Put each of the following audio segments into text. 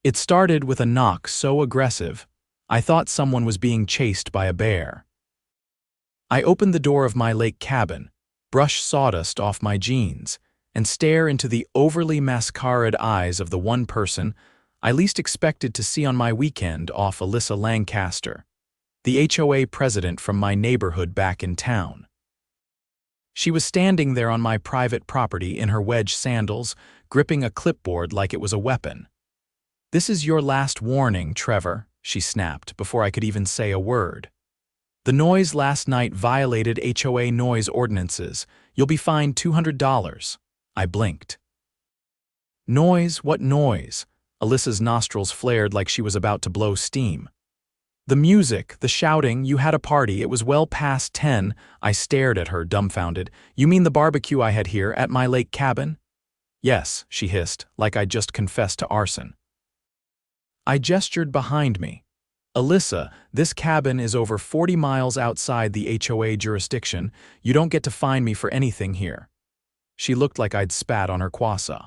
It started with a knock so aggressive, I thought someone was being chased by a bear. I opened the door of my lake cabin, brush sawdust off my jeans, and stare into the overly mascaraed eyes of the one person I least expected to see on my weekend off Alyssa Lancaster, the HOA president from my neighborhood back in town. She was standing there on my private property in her wedge sandals, gripping a clipboard like it was a weapon. "This is your last warning, Trevor," she snapped before I could even say a word. "The noise last night violated HOA noise ordinances. You'll be fined $200. I blinked. "Noise? What noise?" Alyssa's nostrils flared like she was about to blow steam. "The music, the shouting, you had a party, it was well past 10. I stared at her, dumbfounded. "You mean the barbecue I had here at my lake cabin?" "Yes," she hissed, like I'd just confessed to arson. I gestured behind me. "Alyssa, this cabin is over 40 miles outside the HOA jurisdiction. You don't get to fine me for anything here." She looked like I'd spat on her croissant.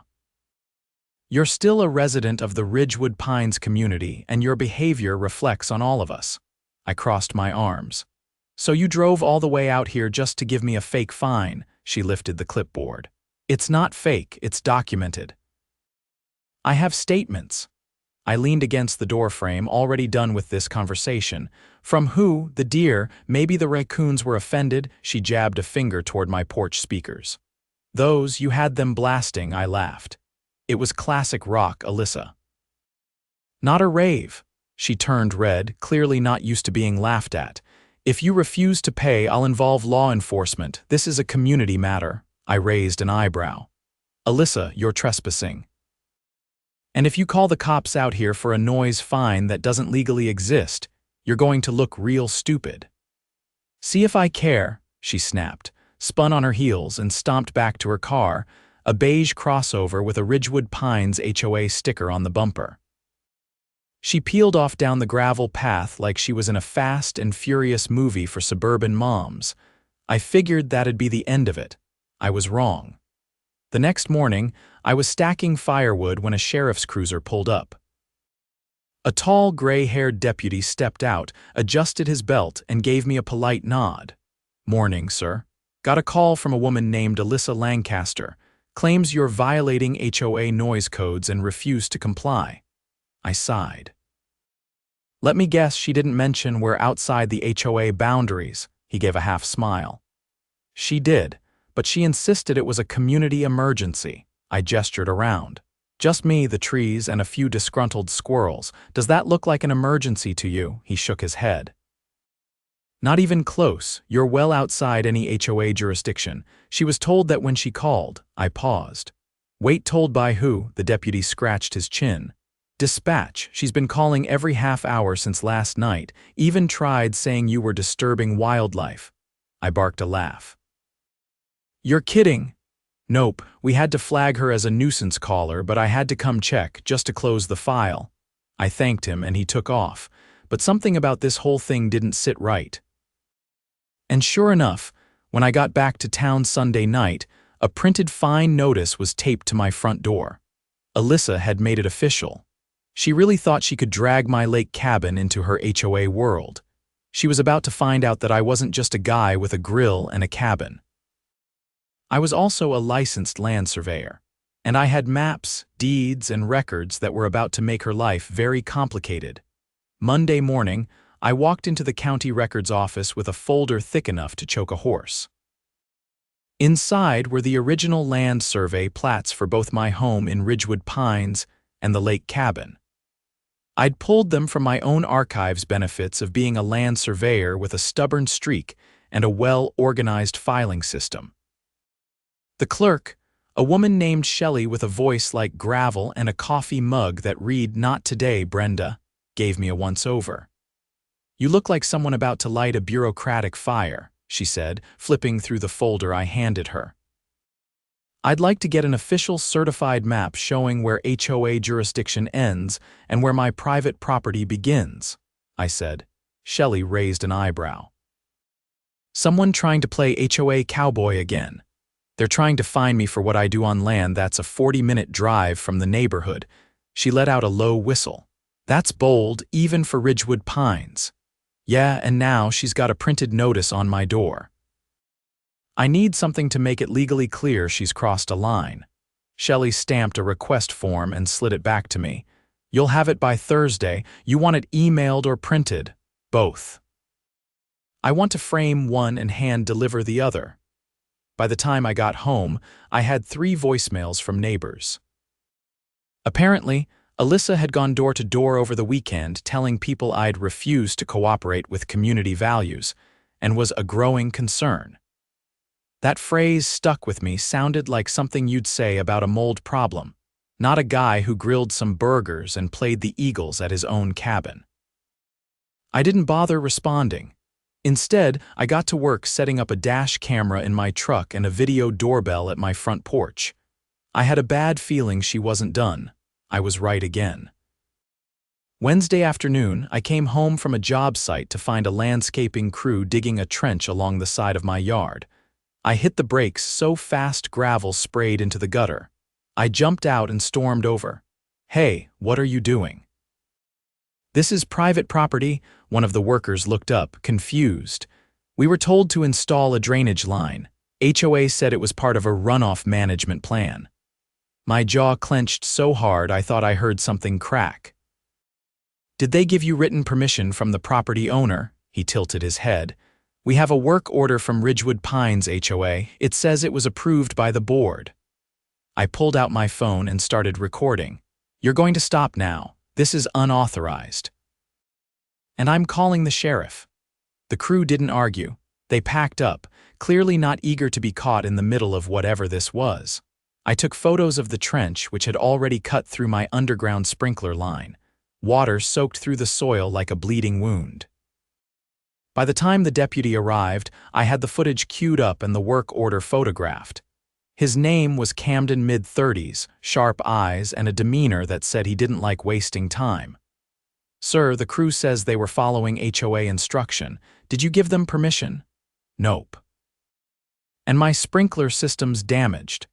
"You're still a resident of the Ridgewood Pines community, and your behavior reflects on all of us." I crossed my arms. "So you drove all the way out here just to give me a fake fine?" She lifted the clipboard. "It's not fake, it's documented." "I have statements." I leaned against the doorframe, already done with this conversation. "From who? The deer? Maybe the raccoons were offended?" She jabbed a finger toward my porch speakers. "Those, you had them blasting," I laughed. It was classic rock, Alyssa. "Not a rave." She turned red, clearly not used to being laughed at. "If you refuse to pay, I'll involve law enforcement. This is a community matter." I raised an eyebrow. "Alyssa, you're trespassing. And if you call the cops out here for a noise fine that doesn't legally exist, you're going to look real stupid." "See if I care," she snapped, spun on her heels and stomped back to her car, a beige crossover with a Ridgewood Pines HOA sticker on the bumper. She peeled off down the gravel path like she was in a Fast and Furious movie for suburban moms. I figured that'd be the end of it. I was wrong. The next morning, I was stacking firewood when a sheriff's cruiser pulled up. A tall, gray-haired deputy stepped out, adjusted his belt, and gave me a polite nod. "Morning, sir. Got a call from a woman named Alyssa Lancaster. Claims you're violating HOA noise codes and refuse to comply." I sighed. "Let me guess she didn't mention we're outside the HOA boundaries." He gave a half smile. "She did, but she insisted it was a community emergency." I gestured around. "Just me, the trees, and a few disgruntled squirrels. Does that look like an emergency to you?" He shook his head. "Not even close. You're well outside any HOA jurisdiction." She was told that when she called. I paused. "Wait, told by who?" The deputy scratched his chin. "Dispatch. She's been calling every half hour since last night. Even tried saying you were disturbing wildlife." I barked a laugh. "You're kidding." "Nope, we had to flag her as a nuisance caller, but I had to come check, just to close the file." I thanked him and he took off, but something about this whole thing didn't sit right. And sure enough, when I got back to town Sunday night, a printed fine notice was taped to my front door. Alyssa had made it official. She really thought she could drag my lake cabin into her HOA world. She was about to find out that I wasn't just a guy with a grill and a cabin. I was also a licensed land surveyor, and I had maps, deeds, and records that were about to make her life very complicated. Monday morning, I walked into the county records office with a folder thick enough to choke a horse. Inside were the original land survey plats for both my home in Ridgewood Pines and the lake cabin. I'd pulled them from my own archives benefits of being a land surveyor with a stubborn streak and a well-organized filing system. The clerk, a woman named Shelley with a voice like gravel and a coffee mug that read, "Not today, Brenda," gave me a once-over. "You look like someone about to light a bureaucratic fire," she said, flipping through the folder I handed her. "I'd like to get an official certified map showing where HOA jurisdiction ends and where my private property begins," I said. Shelley raised an eyebrow. "Someone trying to play HOA cowboy again. They're trying to fine me for what I do on land that's a 40-minute drive from the neighborhood." She let out a low whistle. That's bold, even for Ridgewood Pines. Yeah, and now she's got a printed notice on my door. I need something to make it legally clear she's crossed a line. Shelley stamped a request form and slid it back to me. You'll have it by Thursday. You want it emailed or printed? Both. I want to frame one and hand-deliver the other. By the time I got home, I had 3 voicemails from neighbors. Apparently, Alyssa had gone door to door over the weekend telling people I'd refused to cooperate with community values and was a growing concern. That phrase stuck with me, sounded like something you'd say about a mold problem, not a guy who grilled some burgers and played the Eagles at his own cabin. I didn't bother responding. Instead, I got to work setting up a dash camera in my truck and a video doorbell at my front porch. I had a bad feeling she wasn't done. I was right again. Wednesday afternoon, I came home from a job site to find a landscaping crew digging a trench along the side of my yard. I hit the brakes so fast gravel sprayed into the gutter. I jumped out and stormed over. Hey, what are you doing? This is private property, one of the workers looked up, confused. We were told to install a drainage line. HOA said it was part of a runoff management plan. My jaw clenched so hard I thought I heard something crack. Did they give you written permission from the property owner? He tilted his head. We have a work order from Ridgewood Pines HOA. It says it was approved by the board. I pulled out my phone and started recording. You're going to stop now. This is unauthorized. And I'm calling the sheriff. The crew didn't argue. They packed up, clearly not eager to be caught in the middle of whatever this was. I took photos of the trench, which had already cut through my underground sprinkler line. Water soaked through the soil like a bleeding wound. By the time the deputy arrived, I had the footage queued up and the work order photographed. His name was Camden, mid-30s, sharp eyes, and a demeanor that said he didn't like wasting time. Sir, the crew says they were following HOA instruction. Did you give them permission? Nope. And my sprinkler system's damaged.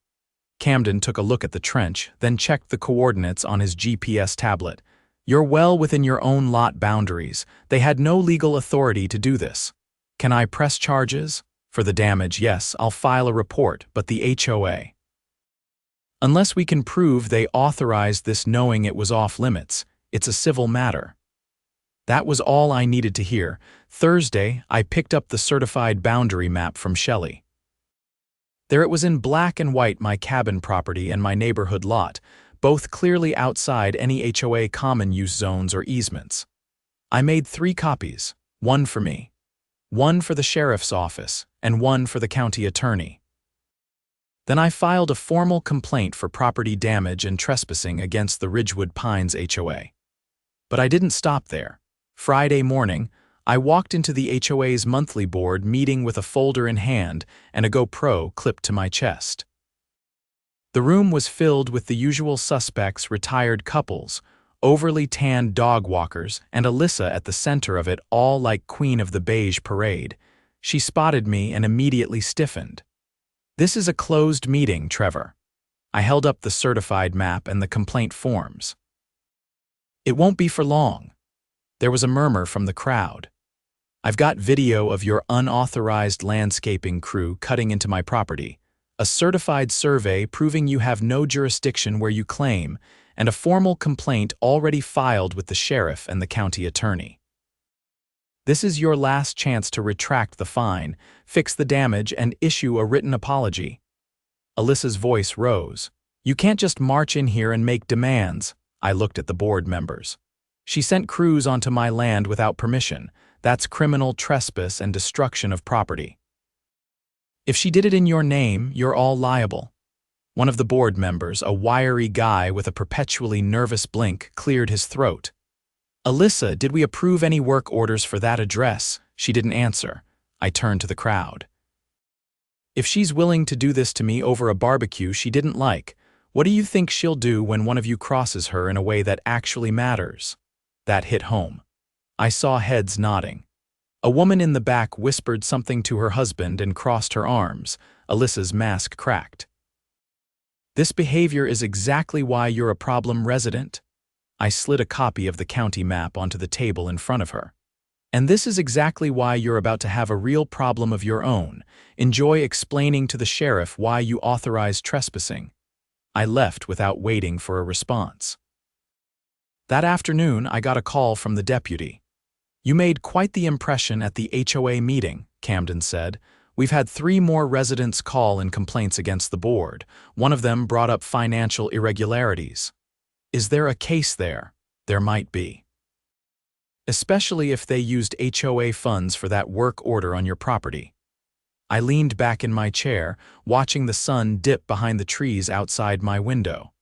Camden took a look at the trench, then checked the coordinates on his GPS tablet. You're well within your own lot boundaries. They had no legal authority to do this. Can I press charges? For the damage, yes, I'll file a report, but the HOA. Unless we can prove they authorized this knowing it was off limits, it's a civil matter. That was all I needed to hear. Thursday, I picked up the certified boundary map from Shelley. There it was in black and white, my cabin property and my neighborhood lot, both clearly outside any HOA common use zones or easements. I made 3 copies, one for me, one for the sheriff's office, and one for the county attorney. Then I filed a formal complaint for property damage and trespassing against the Ridgewood Pines HOA. But I didn't stop there. Friday morning, I walked into the HOA's monthly board meeting with a folder in hand and a GoPro clipped to my chest. The room was filled with the usual suspects, retired couples, overly tanned dog walkers, and Alyssa at the center of it, all like Queen of the Beige Parade. She spotted me and immediately stiffened. This is a closed meeting, Trevor. I held up the certified map and the complaint forms. It won't be for long. There was a murmur from the crowd. I've got video of your unauthorized landscaping crew cutting into my property, a certified survey proving you have no jurisdiction where you claim, and a formal complaint already filed with the sheriff and the county attorney. This is your last chance to retract the fine, fix the damage, and issue a written apology. Alyssa's voice rose. You can't just march in here and make demands. I looked at the board members. She sent crews onto my land without permission. That's criminal trespass and destruction of property. If she did it in your name, you're all liable. One of the board members, a wiry guy with a perpetually nervous blink, cleared his throat. Alyssa, did we approve any work orders for that address? She didn't answer. I turned to the crowd. If she's willing to do this to me over a barbecue she didn't like, what do you think she'll do when one of you crosses her in a way that actually matters? That hit home. I saw heads nodding. A woman in the back whispered something to her husband and crossed her arms. Alyssa's mask cracked. This behavior is exactly why you're a problem resident. I slid a copy of the county map onto the table in front of her. And this is exactly why you're about to have a real problem of your own. Enjoy explaining to the sheriff why you authorized trespassing. I left without waiting for a response. That afternoon, I got a call from the deputy. You made quite the impression at the HOA meeting, Camden said. We've had 3 more residents call in complaints against the board. One of them brought up financial irregularities. Is there a case there? There might be. Especially if they used HOA funds for that work order on your property. I leaned back in my chair, watching the sun dip behind the trees outside my window.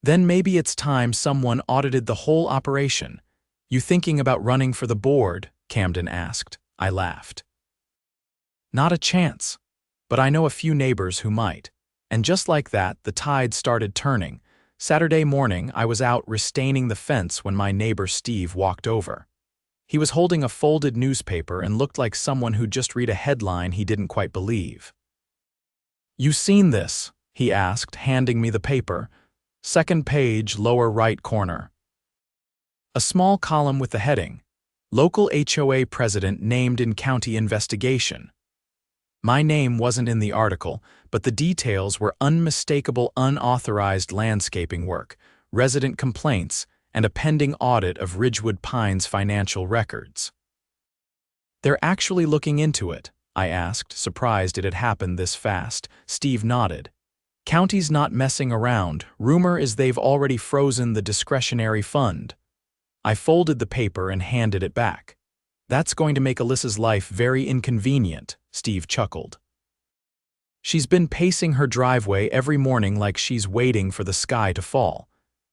Then maybe it's time someone audited the whole operation. You thinking about running for the board? Camden asked. I laughed. Not a chance. But I know a few neighbors who might. And just like that, the tide started turning. Saturday morning, I was out restaining the fence when my neighbor Steve walked over. He was holding a folded newspaper and looked like someone who'd just read a headline he didn't quite believe. You seen this? He asked, handing me the paper. Second page, lower right corner. A small column with the heading, Local HOA President Named in County Investigation. My name wasn't in the article, but the details were unmistakable unauthorized landscaping work, resident complaints, and a pending audit of Ridgewood Pines financial records. They're actually looking into it, I asked, surprised it had happened this fast. Steve nodded. County's not messing around. Rumor is they've already frozen the discretionary fund. I folded the paper and handed it back. That's going to make Alyssa's life very inconvenient, Steve chuckled. She's been pacing her driveway every morning like she's waiting for the sky to fall.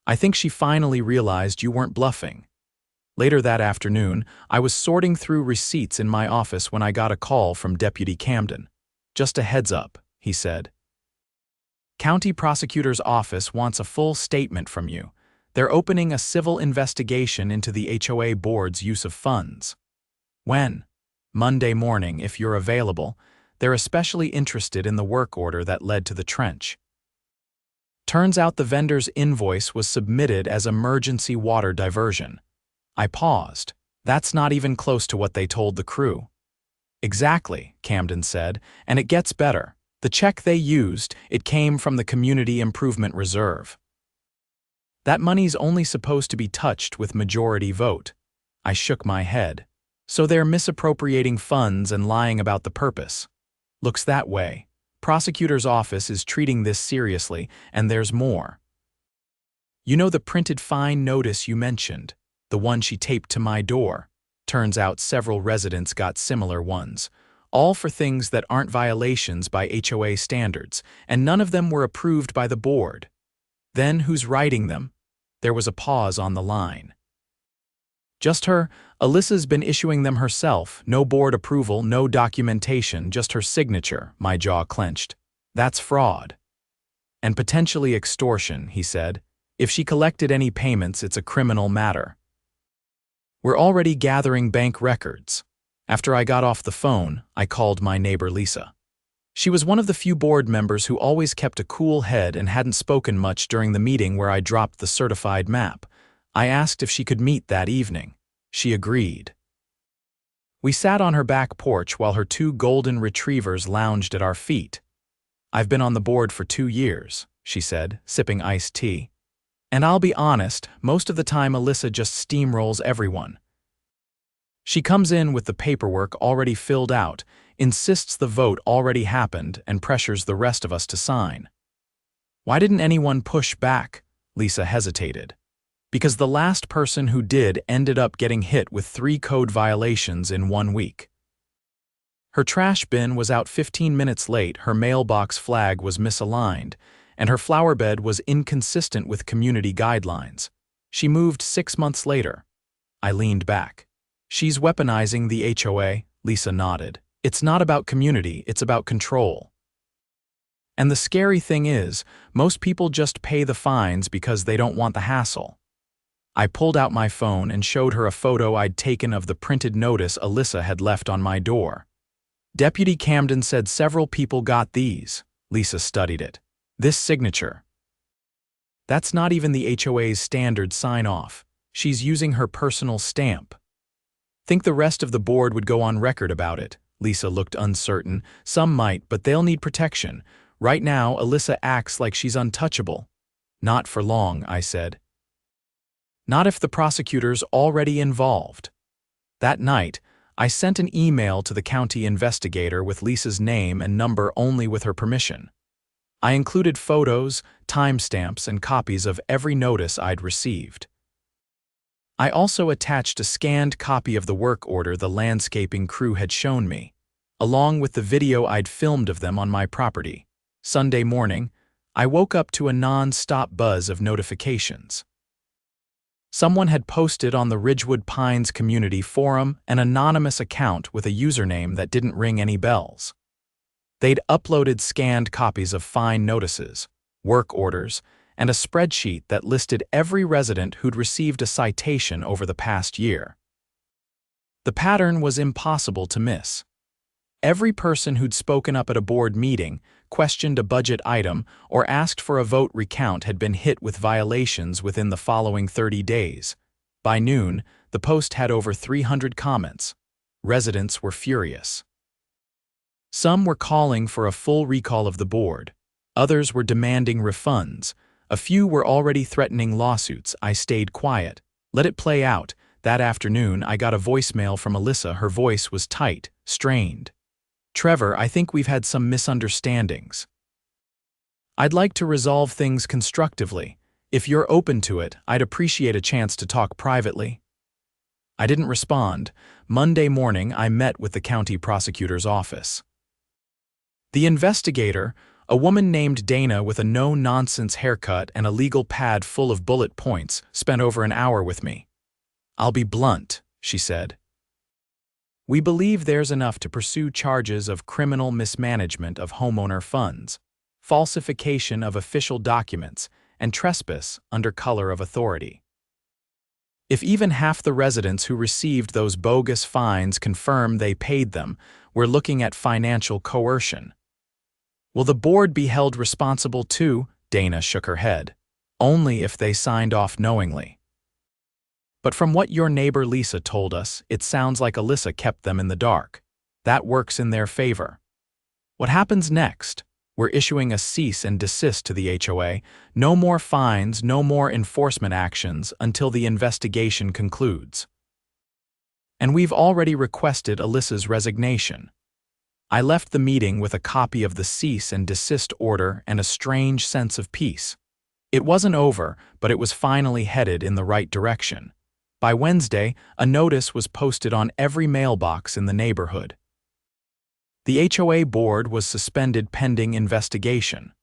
I think she finally realized you weren't bluffing. Later that afternoon, I was sorting through receipts in my office when I got a call from Deputy Camden. Just a heads up, he said. County Prosecutor's Office wants a full statement from you. They're opening a civil investigation into the HOA board's use of funds. When? Monday morning, if you're available. They're especially interested in the work order that led to the trench. Turns out the vendor's invoice was submitted as emergency water diversion. I paused. That's not even close to what they told the crew. Exactly, Camden said, and it gets better. The check they used, it came from the Community Improvement Reserve. That money's only supposed to be touched with majority vote. I shook my head. So they're misappropriating funds and lying about the purpose. Looks that way. Prosecutor's office is treating this seriously, and there's more. You know the printed fine notice you mentioned? The one she taped to my door. Turns out several residents got similar ones. All for things that aren't violations by HOA standards, and none of them were approved by the board. Then who's writing them? There was a pause on the line. Just her. Alyssa's been issuing them herself. No board approval, no documentation, just her signature. My jaw clenched. That's fraud. And potentially extortion, he said. If she collected any payments, it's a criminal matter. We're already gathering bank records. After I got off the phone, I called my neighbor Lisa. She was one of the few board members who always kept a cool head and hadn't spoken much during the meeting where I dropped the certified map. I asked if she could meet that evening. She agreed. We sat on her back porch while her 2 golden retrievers lounged at our feet. I've been on the board for 2 years, she said, sipping iced tea. And I'll be honest, most of the time Alyssa just steamrolls everyone. She comes in with the paperwork already filled out, insists the vote already happened, and pressures the rest of us to sign. Why didn't anyone push back? Lisa hesitated. Because the last person who did ended up getting hit with 3 code violations in 1 week. Her trash bin was out 15 minutes late, her mailbox flag was misaligned, and her flower bed was inconsistent with community guidelines. She moved 6 months later. I leaned back. She's weaponizing the HOA, Lisa nodded. It's not about community, it's about control. And the scary thing is, most people just pay the fines because they don't want the hassle. I pulled out my phone and showed her a photo I'd taken of the printed notice Alyssa had left on my door. Deputy Camden said several people got these. Lisa studied it. This signature. That's not even the HOA's standard sign-off. She's using her personal stamp. Think the rest of the board would go on record about it? Lisa looked uncertain. Some might, but they'll need protection. Right now, Alyssa acts like she's untouchable. Not for long, I said. Not if the prosecutor's already involved. That night, I sent an email to the county investigator with Lisa's name and number only with her permission. I included photos, timestamps, and copies of every notice I'd received. I also attached a scanned copy of the work order the landscaping crew had shown me, along with the video I'd filmed of them on my property. Sunday morning, I woke up to a non-stop buzz of notifications. Someone had posted on the Ridgewood Pines community forum an anonymous account with a username that didn't ring any bells. They'd uploaded scanned copies of fine notices, work orders, and a spreadsheet that listed every resident who'd received a citation over the past year. The pattern was impossible to miss. Every person who'd spoken up at a board meeting, questioned a budget item, or asked for a vote recount had been hit with violations within the following 30 days. By noon, the post had over 300 comments. Residents were furious. Some were calling for a full recall of the board. Others were demanding refunds. A few were already threatening lawsuits. I stayed quiet. Let it play out. That afternoon, I got a voicemail from Alyssa. Her voice was tight, strained. Trevor, I think we've had some misunderstandings. I'd like to resolve things constructively. If you're open to it, I'd appreciate a chance to talk privately. I didn't respond. Monday morning, I met with the county prosecutor's office. The investigator, a woman named Dana with a no-nonsense haircut and a legal pad full of bullet points, spent over an hour with me. I'll be blunt, she said. We believe there's enough to pursue charges of criminal mismanagement of homeowner funds, falsification of official documents, and trespass under color of authority. If even half the residents who received those bogus fines confirm they paid them, we're looking at financial coercion. Will the board be held responsible too? Dana shook her head. Only if they signed off knowingly. But from what your neighbor Lisa told us, it sounds like Alyssa kept them in the dark. That works in their favor. What happens next? We're issuing a cease and desist to the HOA. No more fines, no more enforcement actions until the investigation concludes. And we've already requested Alyssa's resignation. I left the meeting with a copy of the cease and desist order and a strange sense of peace. It wasn't over, but it was finally headed in the right direction. By Wednesday, a notice was posted on every mailbox in the neighborhood. The HOA board was suspended pending investigation.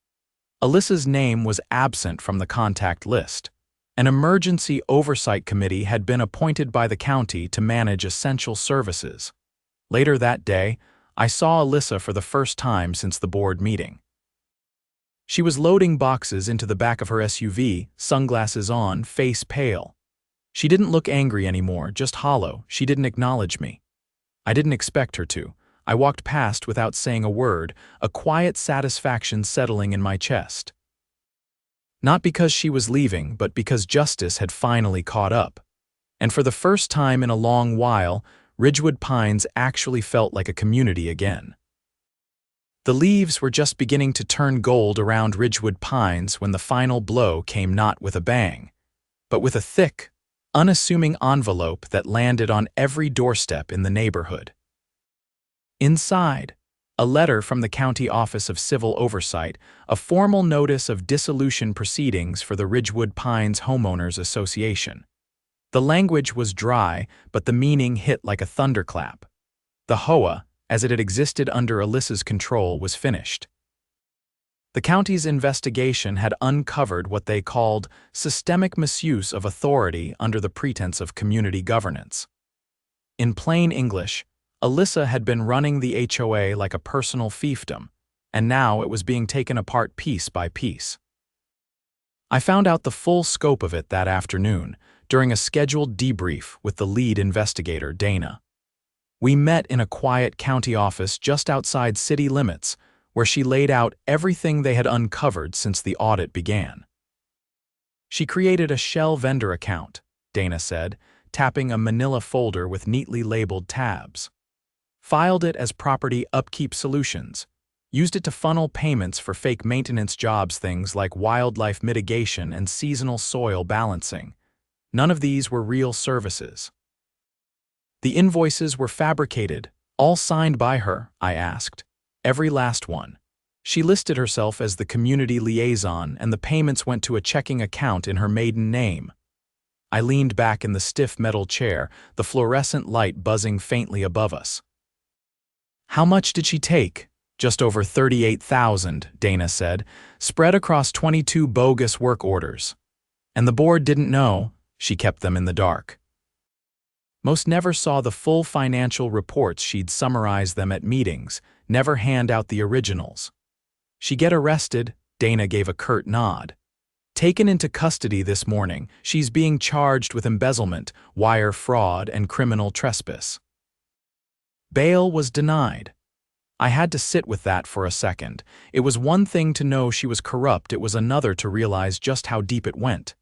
Alyssa's name was absent from the contact list. An emergency oversight committee had been appointed by the county to manage essential services. Later that day, I saw Alyssa for the first time since the board meeting. She was loading boxes into the back of her SUV, sunglasses on, face pale. She didn't look angry anymore, just hollow. She didn't acknowledge me. I didn't expect her to. I walked past without saying a word, a quiet satisfaction settling in my chest. Not because she was leaving, but because justice had finally caught up. And for the first time in a long while, Ridgewood Pines actually felt like a community again. The leaves were just beginning to turn gold around Ridgewood Pines when the final blow came not with a bang, but with a thick, unassuming envelope that landed on every doorstep in the neighborhood. Inside, a letter from the County Office of Civil Oversight, a formal notice of dissolution proceedings for the Ridgewood Pines Homeowners Association. The language was dry, but the meaning hit like a thunderclap. The HOA, as it had existed under Alyssa's control, was finished. The county's investigation had uncovered what they called systemic misuse of authority under the pretense of community governance. In plain English, Alyssa had been running the HOA like a personal fiefdom, and now it was being taken apart piece by piece. I found out the full scope of it that afternoon during a scheduled debrief with the lead investigator, Dana. We met in a quiet county office just outside city limits, where she laid out everything they had uncovered since the audit began. She created a shell vendor account, Dana said, tapping a manila folder with neatly labeled tabs. Filed it as property upkeep solutions. Used it to funnel payments for fake maintenance jobs, things like wildlife mitigation and seasonal soil balancing. None of these were real services. The invoices were fabricated, all signed by her, I asked. Every last one. She listed herself as the community liaison, and the payments went to a checking account in her maiden name. I leaned back in the stiff metal chair, the fluorescent light buzzing faintly above us. How much did she take? Just over $38,000, Dana said, spread across 22 bogus work orders. And the board didn't know. She kept them in the dark. Most never saw the full financial reports. She'd summarize them at meetings, never hand out the originals. She get arrested, Dana gave a curt nod. Taken into custody this morning, she's being charged with embezzlement, wire fraud, and criminal trespass. Bail was denied. I had to sit with that for a second. It was one thing to know she was corrupt, it was another to realize just how deep it went.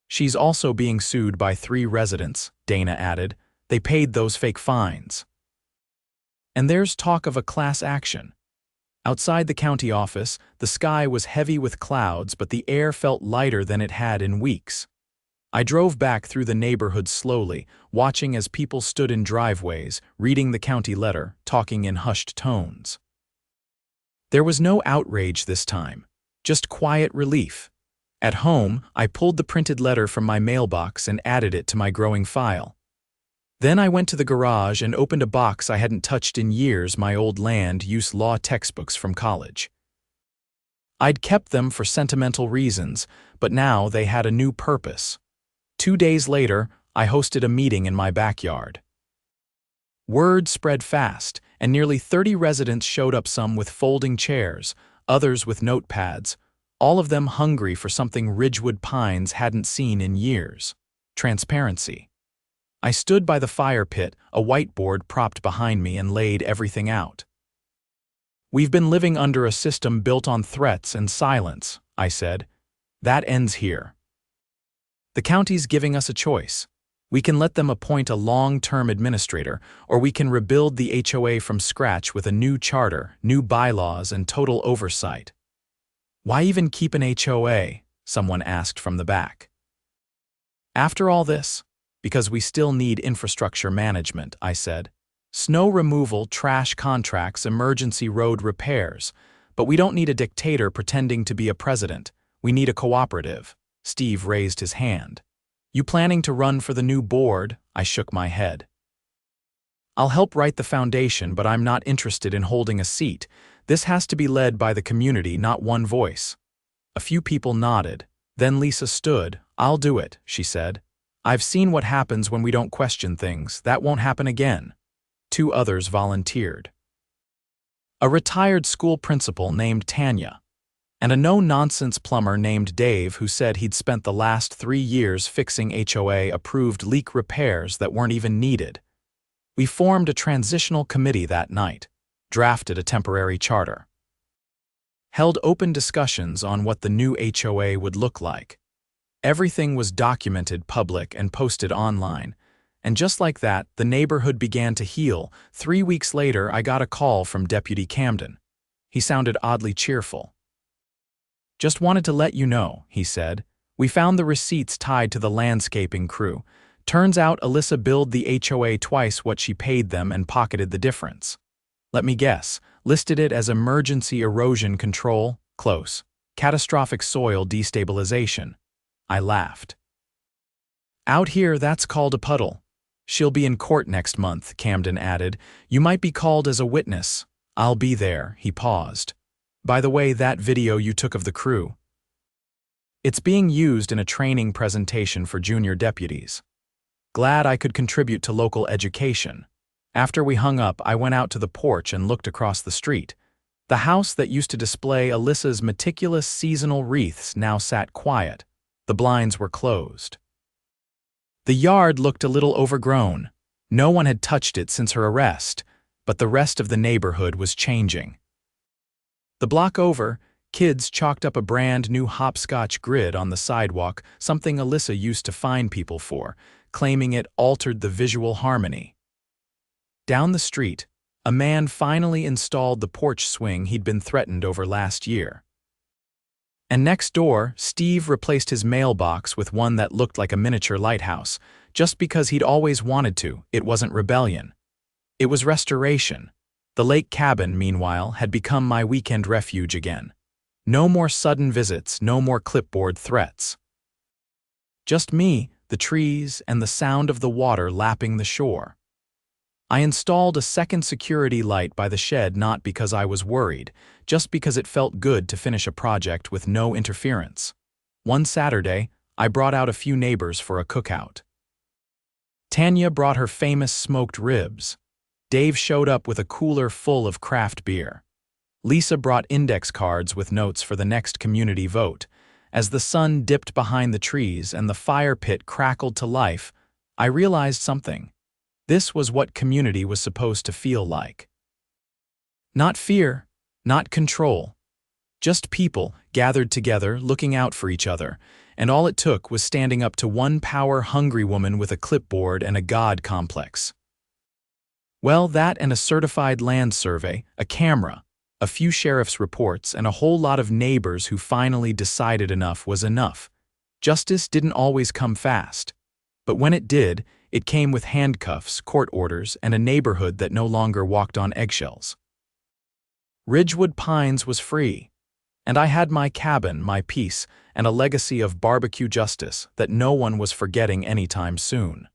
She's also being sued by 3 residents, Dana added. They paid those fake fines. And there's talk of a class action. Outside the county office, the sky was heavy with clouds, but the air felt lighter than it had in weeks. I drove back through the neighborhood slowly, watching as people stood in driveways, reading the county letter, talking in hushed tones. There was no outrage this time, just quiet relief. At home, I pulled the printed letter from my mailbox and added it to my growing file. Then I went to the garage and opened a box I hadn't touched in years, my old land use law textbooks from college. I'd kept them for sentimental reasons, but now they had a new purpose. 2 days later, I hosted a meeting in my backyard. Word spread fast, and nearly 30 residents showed up, some with folding chairs, others with notepads, all of them hungry for something Ridgewood Pines hadn't seen in years: transparency. I stood by the fire pit, a whiteboard propped behind me, and laid everything out. We've been living under a system built on threats and silence, I said. That ends here. The county's giving us a choice. We can let them appoint a long-term administrator, or we can rebuild the HOA from scratch with a new charter, new bylaws, and total oversight. Why even keep an HOA? Someone asked from the back. After all this? Because we still need infrastructure management, I said. Snow removal, trash contracts, emergency road repairs. But we don't need a dictator pretending to be a president. We need a cooperative. Steve raised his hand. You planning to run for the new board? I shook my head. I'll help write the foundation, but I'm not interested in holding a seat. This has to be led by the community, not one voice. A few people nodded. Then Lisa stood. I'll do it, she said. I've seen what happens when we don't question things. That won't happen again. 2 others volunteered. A retired school principal named Tanya, and a no-nonsense plumber named Dave who said he'd spent the last 3 years fixing HOA-approved leak repairs that weren't even needed. We formed a transitional committee that night, drafted a temporary charter, held open discussions on what the new HOA would look like. Everything was documented, public, and posted online. And just like that, the neighborhood began to heal. 3 weeks later, I got a call from Deputy Camden. He sounded oddly cheerful. Just wanted to let you know, he said. We found the receipts tied to the landscaping crew. Turns out Alyssa billed the HOA twice what she paid them and pocketed the difference. Let me guess, listed it as emergency erosion control, close. Catastrophic soil destabilization. I laughed. Out here, that's called a puddle. She'll be in court next month, Camden added. You might be called as a witness. I'll be there, he paused. By the way, that video you took of the crew. It's being used in a training presentation for junior deputies. Glad I could contribute to local education. After we hung up, I went out to the porch and looked across the street. The house that used to display Alyssa's meticulous seasonal wreaths now sat quiet. The blinds were closed. The yard looked a little overgrown. No one had touched it since her arrest, but the rest of the neighborhood was changing. The block over, kids chalked up a brand new hopscotch grid on the sidewalk, something Alyssa used to fine people for. claiming it altered the visual harmony. Down the street, a man finally installed the porch swing he'd been threatened over last year. And next door, Steve replaced his mailbox with one that looked like a miniature lighthouse, just because he'd always wanted to. It wasn't rebellion. It was restoration. The lake cabin, meanwhile, had become my weekend refuge again. No more sudden visits, no more clipboard threats. Just me, the trees, and the sound of the water lapping the shore. I installed a second security light by the shed not because I was worried, just because it felt good to finish a project with no interference. One Saturday, I brought out a few neighbors for a cookout. Tanya brought her famous smoked ribs. Dave showed up with a cooler full of craft beer. Lisa brought index cards with notes for the next community vote. As the sun dipped behind the trees and the fire pit crackled to life, I realized something. This was what community was supposed to feel like. Not fear, not control. Just people gathered together, looking out for each other, and all it took was standing up to one power-hungry woman with a clipboard and a God complex. Well, that and a certified land survey, a camera, a few sheriff's reports, and a whole lot of neighbors who finally decided enough was enough. Justice didn't always come fast. But when it did, it came with handcuffs, court orders, and a neighborhood that no longer walked on eggshells. Ridgewood Pines was free, and I had my cabin, my peace, and a legacy of barbecue justice that no one was forgetting anytime soon.